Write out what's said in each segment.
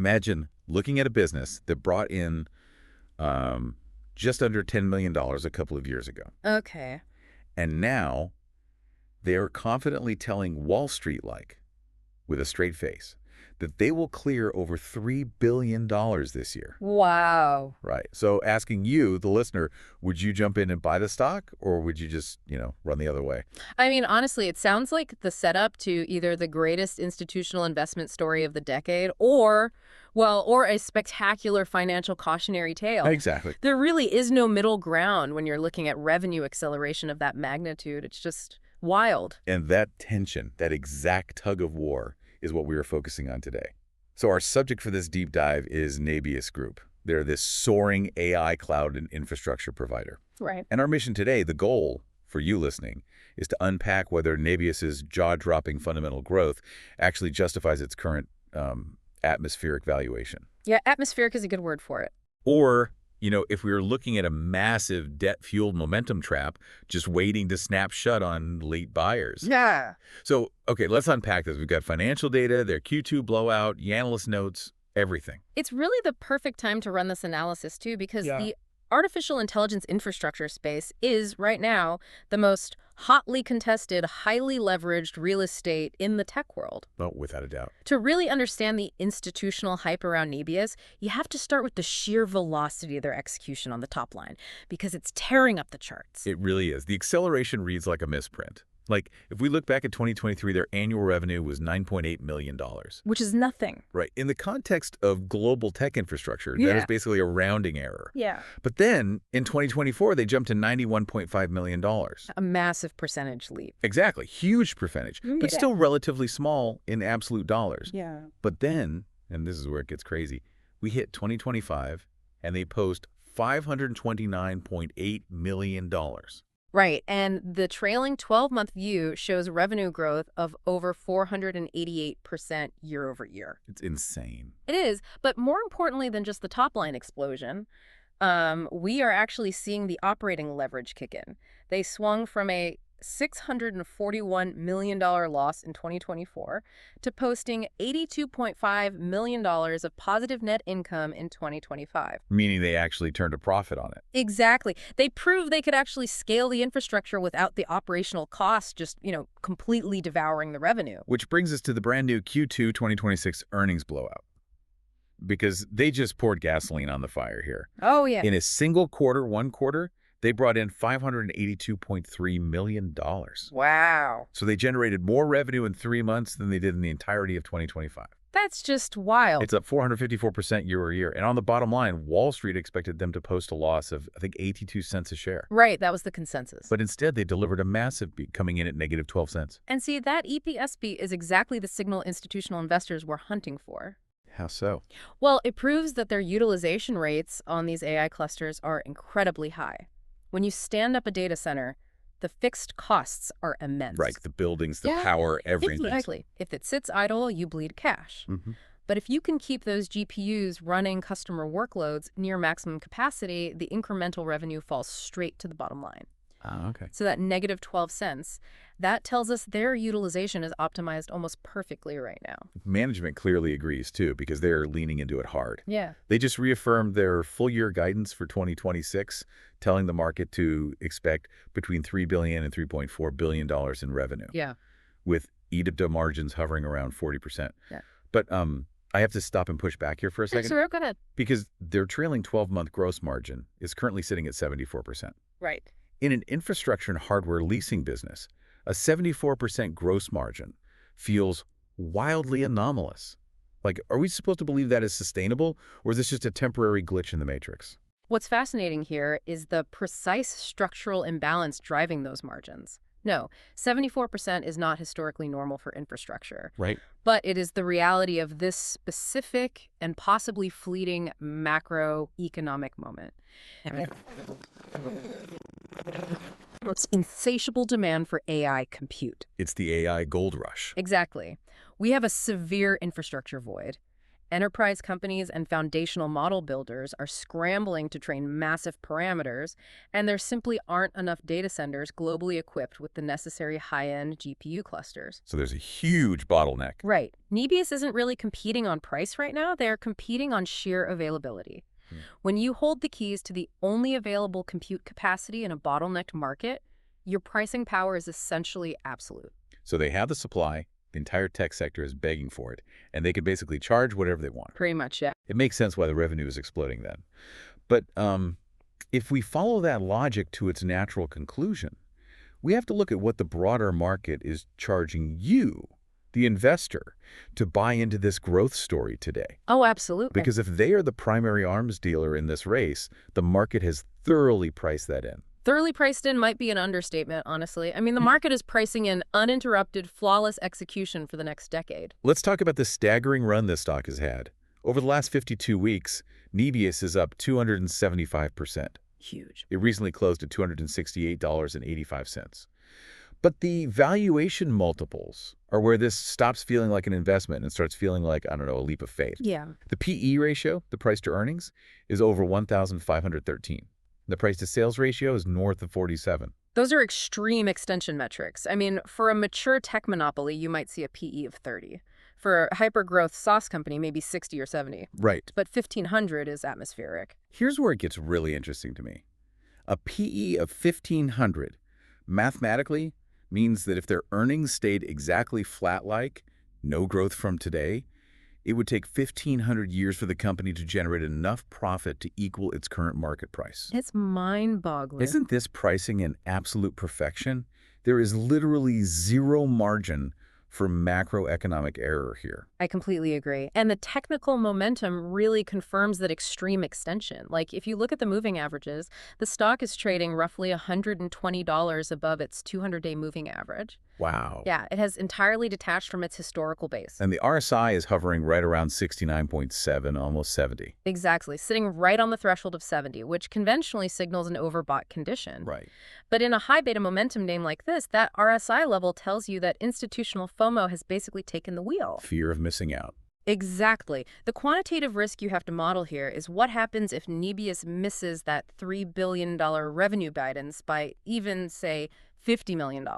Imagine looking at a business that brought in just under $10 million a couple of years ago. Okay. And now they're confidently telling Wall Street, with a straight face, that they will clear over $3 billion this year. Wow. Right. So asking you, the listener, would you jump in and buy the stock, or would you just, run the other way? I mean, honestly, it sounds like the setup to either the greatest institutional investment story of the decade or a spectacular financial cautionary tale. Exactly. There really is no middle ground when you're looking at revenue acceleration of that magnitude. It's just wild. And that tension, that exact tug of war, is what we are focusing on today. So our subject for this deep dive is NBIS Group. They're this soaring AI cloud and infrastructure provider. Right. And our mission today, the goal for you listening, is to unpack whether NBIS's jaw-dropping fundamental growth actually justifies its current atmospheric valuation. Yeah, atmospheric is a good word for it. Or, if we were looking at a massive debt-fueled momentum trap just waiting to snap shut on late buyers. Yeah. So, okay, let's unpack this. We've got financial data, their Q2 blowout, analyst notes, everything. It's really the perfect time to run this analysis, too, because the artificial intelligence infrastructure space is, right now, the most hotly contested, highly leveraged real estate in the tech world. Oh, without a doubt. To really understand the institutional hype around NBIS, you have to start with the sheer velocity of their execution on the top line, because it's tearing up the charts. It really is. The acceleration reads like a misprint. If we look back at 2023, their annual revenue was $9.8 million. Which is nothing. Right. In the context of global tech infrastructure, that is basically a rounding error. Yeah. But then, in 2024, they jumped to $91.5 million. A massive percentage leap. Exactly. Huge percentage, but still relatively small in absolute dollars. Yeah. But then, and this is where it gets crazy, we hit 2025, and they post $529.8 million. Right, and the trailing 12-month view shows revenue growth of over 488% year over year. It's insane. It is, but more importantly than just the top-line explosion, we are actually seeing the operating leverage kick in. They swung from a $641 million loss in 2024 to posting $82.5 million of positive net income in 2025. Meaning they actually turned a profit on it. Exactly. They proved they could actually scale the infrastructure without the operational costs just, completely devouring the revenue. Which brings us to the brand new Q2 2026 earnings blowout. Because they just poured gasoline on the fire here. Oh, yeah. In a single quarter, one quarter, they brought in $582.3 million. Wow. So they generated more revenue in 3 months than they did in the entirety of 2025. That's just wild. It's up 454% year over year. And on the bottom line, Wall Street expected them to post a loss of, I think, 82 cents a share. Right, that was the consensus. But instead, they delivered a massive beat, coming in at negative 12 cents. And see, that EPS beat is exactly the signal institutional investors were hunting for. How so? Well, it proves that their utilization rates on these AI clusters are incredibly high. When you stand up a data center, the fixed costs are immense. Right, the buildings, the power, everything. Exactly. If it sits idle, you bleed cash. But if you can keep those GPUs running customer workloads near maximum capacity, the incremental revenue falls straight to the bottom line. Oh, okay. So that negative 12 cents, that tells us their utilization is optimized almost perfectly right now. Management clearly agrees, too, because they're leaning into it hard. Yeah. They just reaffirmed their full-year guidance for 2026, telling the market to expect between $3 billion and $3.4 billion in revenue. Yeah. With EBITDA margins hovering around 40%. Yeah. But I have to stop and push back here for a second. Sure, go ahead. Because their trailing 12-month gross margin is currently sitting at 74%. Right. In an infrastructure and hardware leasing business, a 74% gross margin feels wildly anomalous. Are we supposed to believe that is sustainable, or is this just a temporary glitch in the matrix? What's fascinating here is the precise structural imbalance driving those margins. No, 74% is not historically normal for infrastructure. Right. But it is the reality of this specific and possibly fleeting macroeconomic moment. It's insatiable demand for AI compute. It's the AI gold rush. Exactly. We have a severe infrastructure void. Enterprise companies and foundational model builders are scrambling to train massive parameters, and there simply aren't enough data centers globally equipped with the necessary high-end GPU clusters. So there's a huge bottleneck. Right. NBIS isn't really competing on price right now. They're competing on sheer availability. When you hold the keys to the only available compute capacity in a bottlenecked market, your pricing power is essentially absolute. So they have the supply, the entire tech sector is begging for it, and they can basically charge whatever they want. Pretty much, yeah. It makes sense why the revenue is exploding then. But if we follow that logic to its natural conclusion, we have to look at what the broader market is charging you, the investor, to buy into this growth story today. Oh, absolutely. Because if they are the primary arms dealer in this race, the market has thoroughly priced that in. Thoroughly priced in might be an understatement, honestly. I mean, the market is pricing in uninterrupted, flawless execution for the next decade. Let's talk about the staggering run this stock has had. Over the last 52 weeks, NBIS is up 275%. Huge. It recently closed at $268.85. But the valuation multiples are where this stops feeling like an investment and starts feeling like, I don't know, a leap of faith. Yeah. The PE ratio, the price to earnings, is over 1,513. The price to sales ratio is north of 47. Those are extreme extension metrics. I mean, for a mature tech monopoly, you might see a PE of 30. For a hyper-growth SaaS company, maybe 60 or 70. Right. But 1,500 is atmospheric. Here's where it gets really interesting to me. A PE of 1,500 mathematically means that if their earnings stayed exactly flat-like, no growth from today, it would take 1,500 years for the company to generate enough profit to equal its current market price. It's mind-boggling. Isn't this pricing an absolute perfection? There is literally zero margin for macroeconomic error here. I completely agree. And the technical momentum really confirms that extreme extension. Like, if you look at the moving averages, the stock is trading roughly $120 above its 200-day moving average. Wow. Yeah, it has entirely detached from its historical base. And the RSI is hovering right around 69.7, almost 70. Exactly, sitting right on the threshold of 70, which conventionally signals an overbought condition. Right. But in a high beta momentum name like this, that RSI level tells you that institutional FOMO has basically taken the wheel. Fear of missing out. Exactly. The quantitative risk you have to model here is what happens if NBIS misses that $3 billion revenue guidance by even, say, $50 million.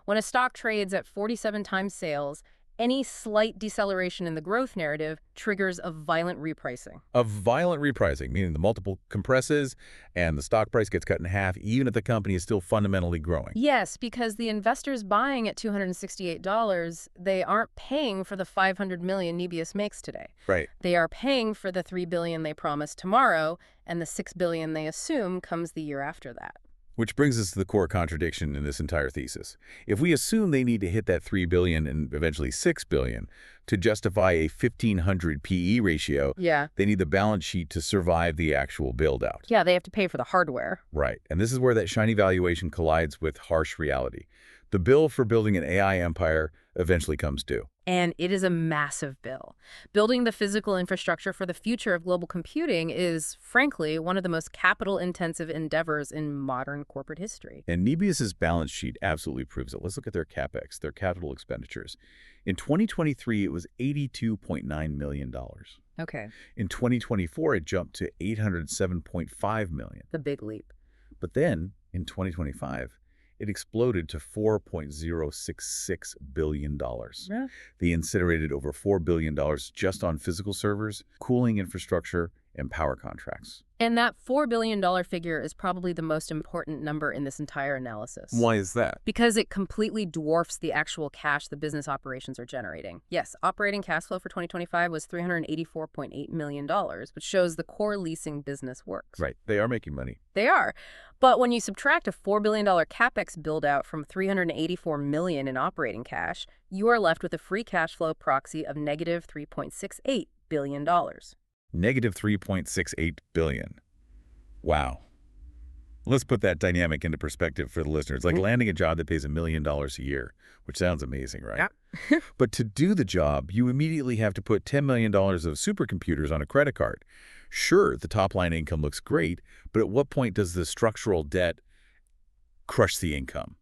When a stock trades at 47 times sales, any slight deceleration in the growth narrative triggers a violent repricing. A violent repricing, meaning the multiple compresses and the stock price gets cut in half, even if the company is still fundamentally growing. Yes, because the investors buying at $268, they aren't paying for the $500 million NBIS makes today. Right. They are paying for the $3 billion they promise tomorrow, and the $6 billion they assume comes the year after that. Which brings us to the core contradiction in this entire thesis. If we assume they need to hit that $3 billion and eventually $6 billion to justify a 1,500 PE ratio, they need the balance sheet to survive the actual build-out. Yeah, they have to pay for the hardware. Right. And this is where that shiny valuation collides with harsh reality. The bill for building an AI empire eventually comes due. And it is a massive bill. Building the physical infrastructure for the future of global computing is, frankly, one of the most capital-intensive endeavors in modern corporate history. And NBIS's balance sheet absolutely proves it. Let's look at their CapEx, their capital expenditures. In 2023, it was $82.9 million. Okay. In 2024, it jumped to $807.5 million. The big leap. But then, in 2025, it exploded to $4.066 billion. Yeah. They incinerated over $4 billion just on physical servers, cooling infrastructure, and power contracts. And that $4 billion figure is probably the most important number in this entire analysis. Why is that? Because it completely dwarfs the actual cash the business operations are generating. Yes, operating cash flow for 2025 was $384.8 million, which shows the core leasing business works. Right. They are making money. They are. But when you subtract a $4 billion CapEx build-out from $384 million in operating cash, you are left with a free cash flow proxy of negative $3.68 billion. Negative $3.68 billion. Wow. Let's put that dynamic into perspective for the listeners. Like landing a job that pays $1 million a year, which sounds amazing, right? Yeah. But to do the job, you immediately have to put $10 million of supercomputers on a credit card. Sure, the top-line income looks great, but at what point does the structural debt crush the income?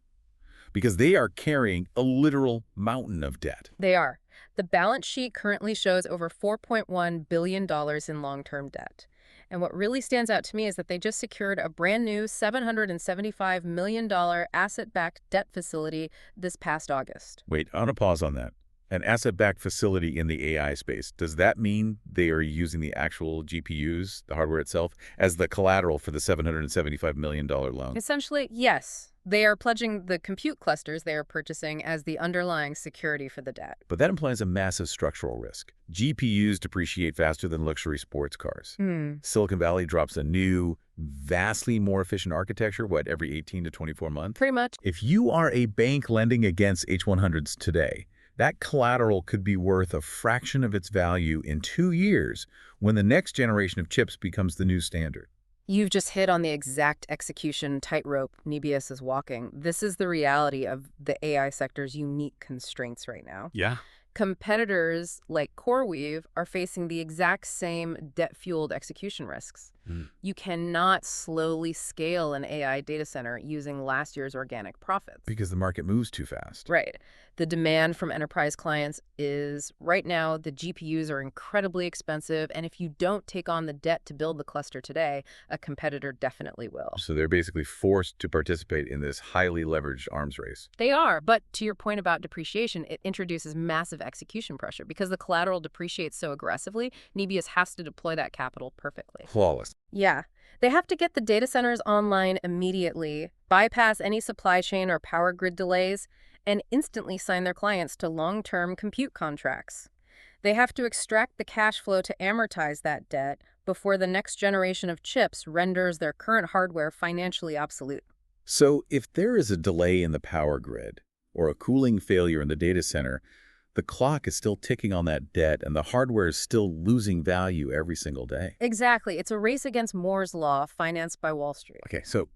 Because they are carrying a literal mountain of debt. They are. The balance sheet currently shows over $4.1 billion in long-term debt. And what really stands out to me is that they just secured a brand new $775 million asset-backed debt facility this past August. Wait, I want to pause on that. An asset-backed facility in the AI space, does that mean they are using the actual GPUs, the hardware itself, as the collateral for the $775 million loan? Essentially, yes. They are pledging the compute clusters they are purchasing as the underlying security for the debt. But that implies a massive structural risk. GPUs depreciate faster than luxury sports cars. Silicon Valley drops a new, vastly more efficient architecture, every 18 to 24 months? Pretty much. If you are a bank lending against H100s today, that collateral could be worth a fraction of its value in 2 years when the next generation of chips becomes the new standard. You've just hit on the exact execution tightrope NBIS is walking. This is the reality of the AI sector's unique constraints right now. Yeah. Competitors like CoreWeave are facing the exact same debt-fueled execution risks. You cannot slowly scale an AI data center using last year's organic profits. Because the market moves too fast. Right. The demand from enterprise clients is, right now, the GPUs are incredibly expensive, and if you don't take on the debt to build the cluster today, a competitor definitely will. So they're basically forced to participate in this highly leveraged arms race. They are, but to your point about depreciation, it introduces massive execution pressure. Because the collateral depreciates so aggressively, NBIS has to deploy that capital perfectly. Flawless. Yeah. They have to get the data centers online immediately, bypass any supply chain or power grid delays, and instantly sign their clients to long-term compute contracts. They have to extract the cash flow to amortize that debt before the next generation of chips renders their current hardware financially obsolete. So if there is a delay in the power grid or a cooling failure in the data center, the clock is still ticking on that debt and the hardware is still losing value every single day. Exactly. It's a race against Moore's Law financed by Wall Street. Okay, so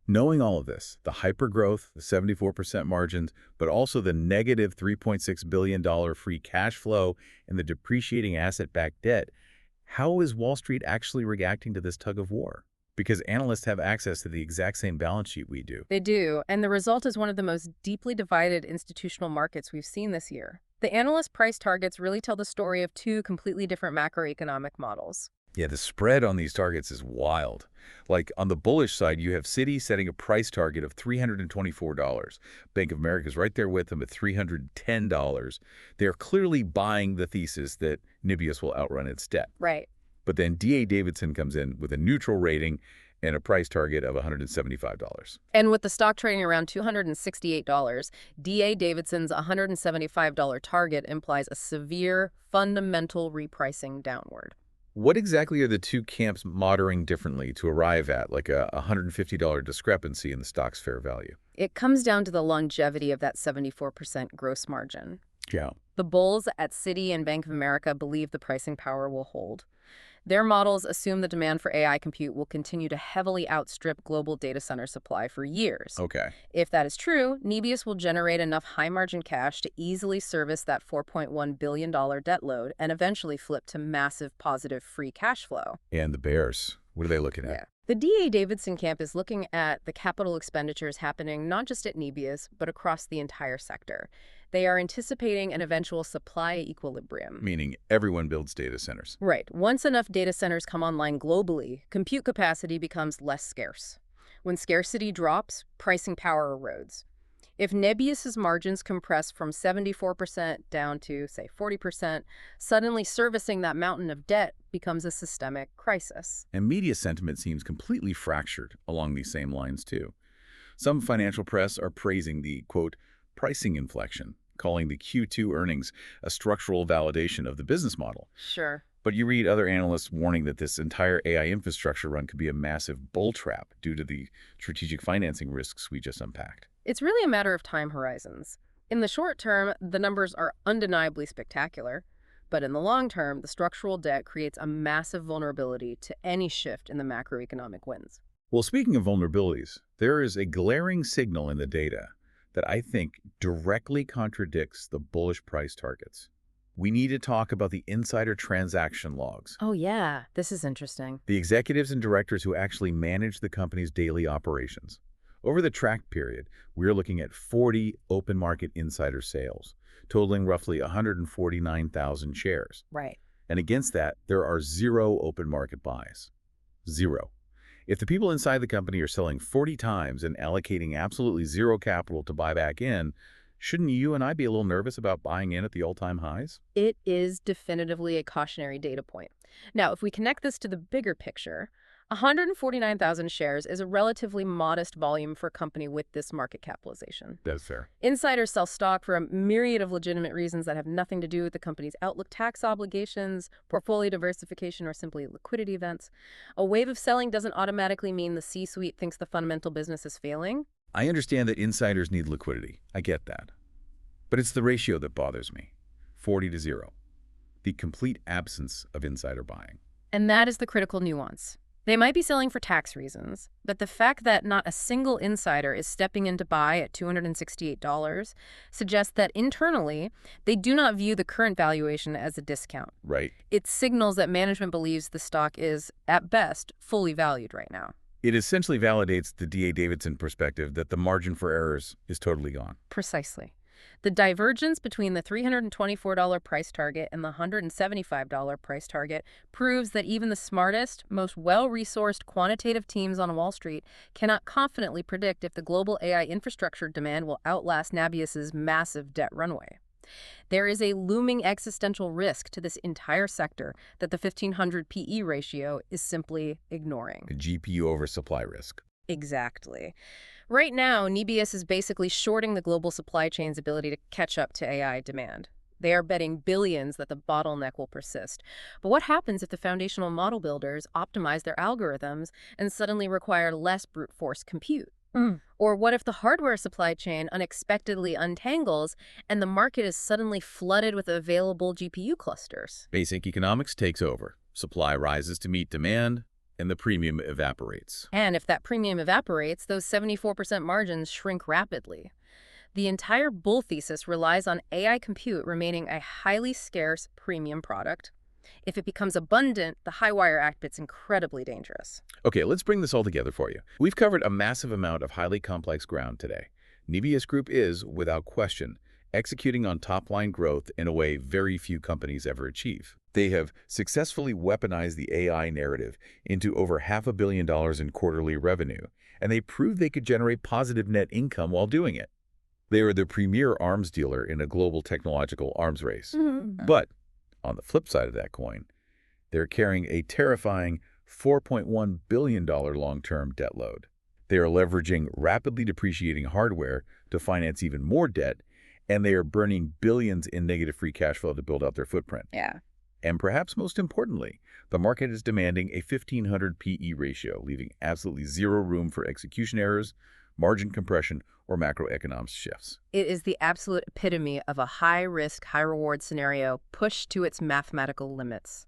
knowing all of this, the hypergrowth, the 74% margins, but also the negative $3.6 billion free cash flow and the depreciating asset-backed debt, how is Wall Street actually reacting to this tug of war? Because analysts have access to the exact same balance sheet we do. They do, and the result is one of the most deeply divided institutional markets we've seen this year. The analyst price targets really tell the story of two completely different macroeconomic models. Yeah, the spread on these targets is wild. Like on the bullish side, you have Citi setting a price target of $324. Bank of America is right there with them at $310. They're clearly buying the thesis that NBIS will outrun its debt. Right. But then D.A. Davidson comes in with a neutral rating and a price target of $175. And with the stock trading around $268, D.A. Davidson's $175 target implies a severe, fundamental repricing downward. What exactly are the two camps moderating differently to arrive at like a $150 discrepancy in the stock's fair value? It comes down to the longevity of that 74% gross margin. Yeah. The bulls at Citi and Bank of America believe the pricing power will hold. Their models assume the demand for AI compute will continue to heavily outstrip global data center supply for years. Okay. If that is true, NBIS will generate enough high-margin cash to easily service that $4.1 billion debt load and eventually flip to massive positive free cash flow. And the bears, what are they looking at? Yeah. The D.A. Davidson camp is looking at the capital expenditures happening not just at NBIS, but across the entire sector. They are anticipating an eventual supply equilibrium. Meaning everyone builds data centers. Right. Once enough data centers come online globally, compute capacity becomes less scarce. When scarcity drops, pricing power erodes. If NBIS's margins compress from 74% down to, say, 40%, suddenly servicing that mountain of debt becomes a systemic crisis. And media sentiment seems completely fractured along these same lines, too. Some financial press are praising the, quote, pricing inflection, calling the Q2 earnings a structural validation of the business model. Sure. But you read other analysts warning that this entire AI infrastructure run could be a massive bull trap due to the strategic financing risks we just unpacked. It's really a matter of time horizons. In the short term, the numbers are undeniably spectacular. But in the long term, the structural debt creates a massive vulnerability to any shift in the macroeconomic winds. Well, speaking of vulnerabilities, there is a glaring signal in the data that I think directly contradicts the bullish price targets. We need to talk about the insider transaction logs. Oh, yeah. This is interesting. The executives and directors who actually manage the company's daily operations. Over the track period, we're looking at 40 open market insider sales, totaling roughly 149,000 shares. Right. And against that, there are 0 open market buys. 0. If the people inside the company are selling 40 times and allocating absolutely 0 capital to buy back in, shouldn't you and I be a little nervous about buying in at the all-time highs? It is definitively a cautionary data point. Now, if we connect this to the bigger picture, 149,000 shares is a relatively modest volume for a company with this market capitalization. That's fair. Insiders sell stock for a myriad of legitimate reasons that have nothing to do with the company's outlook, tax obligations, portfolio diversification, or simply liquidity events. A wave of selling doesn't automatically mean the C-suite thinks the fundamental business is failing. I understand that insiders need liquidity. I get that. But it's the ratio that bothers me. 40 to 0. The complete absence of insider buying. And that is the critical nuance. They might be selling for tax reasons, but the fact that not a single insider is stepping in to buy at $268 suggests that internally, they do not view the current valuation as a discount. Right. It signals that management believes the stock is, at best, fully valued right now. It essentially validates the D.A. Davidson perspective that the margin for errors is totally gone. Precisely. The divergence between the $324 price target and the $175 price target proves that even the smartest, most well-resourced quantitative teams on Wall Street cannot confidently predict if the global AI infrastructure demand will outlast NBIS's massive debt runway. There is a looming existential risk to this entire sector that the 1500 PE ratio is simply ignoring. A GPU oversupply risk. Exactly. Right now, NBIS is basically shorting the global supply chain's ability to catch up to AI demand. They are betting billions that the bottleneck will persist. But what happens if the foundational model builders optimize their algorithms and suddenly require less brute force compute? Or what if the hardware supply chain unexpectedly untangles and the market is suddenly flooded with available GPU clusters? Basic economics takes over. Supply rises to meet demand, and the premium evaporates. And if that premium evaporates, those 74% margins shrink rapidly. The entire bull thesis relies on AI compute remaining a highly scarce premium product. If it becomes abundant, the high-wire act gets incredibly dangerous. Okay, let's bring this all together for you. We've covered a massive amount of highly complex ground today. NBIS Group is, without question, executing on top-line growth in a way very few companies ever achieve. They have successfully weaponized the AI narrative into over $500 million in quarterly revenue, and they proved they could generate positive net income while doing it. They are the premier arms dealer in a global technological arms race. But on the flip side of that coin, they're carrying a terrifying $4.1 billion long-term debt load. They are leveraging rapidly depreciating hardware to finance even more debt, and they are burning billions in negative free cash flow to build out their footprint. Yeah. And perhaps most importantly, the market is demanding a 1500 PE ratio, leaving absolutely zero room for execution errors, margin compression, or macroeconomic shifts. It is the absolute epitome of a high-risk, high-reward scenario pushed to its mathematical limits.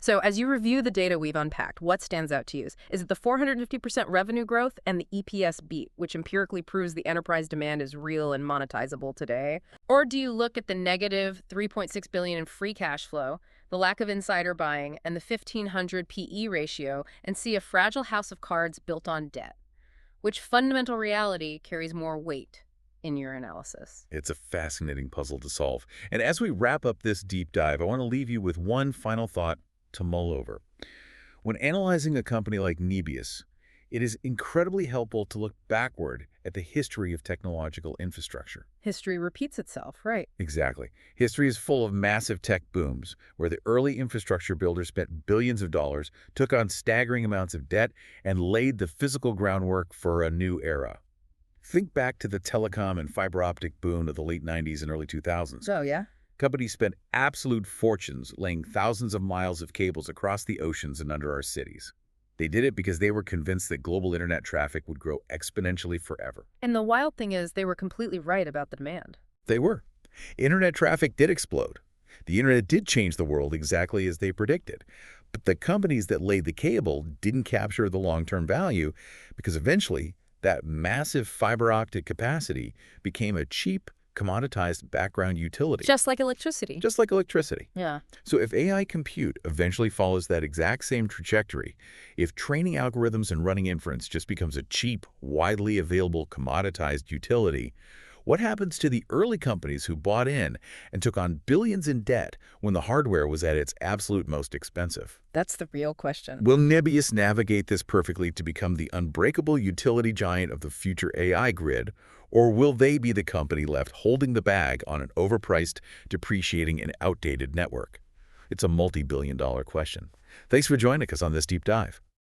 So as you review the data we've unpacked, what stands out to you? Is it the 450% revenue growth and the EPS beat, which empirically proves the enterprise demand is real and monetizable today? Or do you look at the negative $3.6 billion in free cash flow, the lack of insider buying, and the 1500 PE ratio and see a fragile house of cards built on debt? Which fundamental reality carries more weight in your analysis? It's a fascinating puzzle to solve. And as we wrap up this deep dive, I want to leave you with one final thought to mull over. When analyzing a company like NBIS, it is incredibly helpful to look backward at the history of technological infrastructure. History repeats itself, right? Exactly. History is full of massive tech booms where the early infrastructure builders spent billions of dollars, took on staggering amounts of debt, and laid the physical groundwork for a new era. Think back to the telecom and fiber optic boom of the late 90s and early 2000s. Oh, yeah? Companies spent absolute fortunes laying thousands of miles of cables across the oceans and under our cities. They did it because they were convinced that global internet traffic would grow exponentially forever. And the wild thing is they were completely right about the demand. They were. Internet traffic did explode. The internet did change the world exactly as they predicted. But the companies that laid the cable didn't capture the long-term value because eventually that massive fiber optic capacity became a cheap, commoditized background utility. Just like electricity. Just like electricity. Yeah. So if AI compute eventually follows that exact same trajectory, if training algorithms and running inference just becomes a cheap, widely available commoditized utility, What happens to the early companies who bought in and took on billions in debt when the hardware was at its absolute most expensive? That's the real question. Will NBIS navigate this perfectly to become the unbreakable utility giant of the future AI grid, or will they be the company left holding the bag on an overpriced, depreciating, and outdated network? It's a multi-billion-dollar question. Thanks for joining us on this deep dive.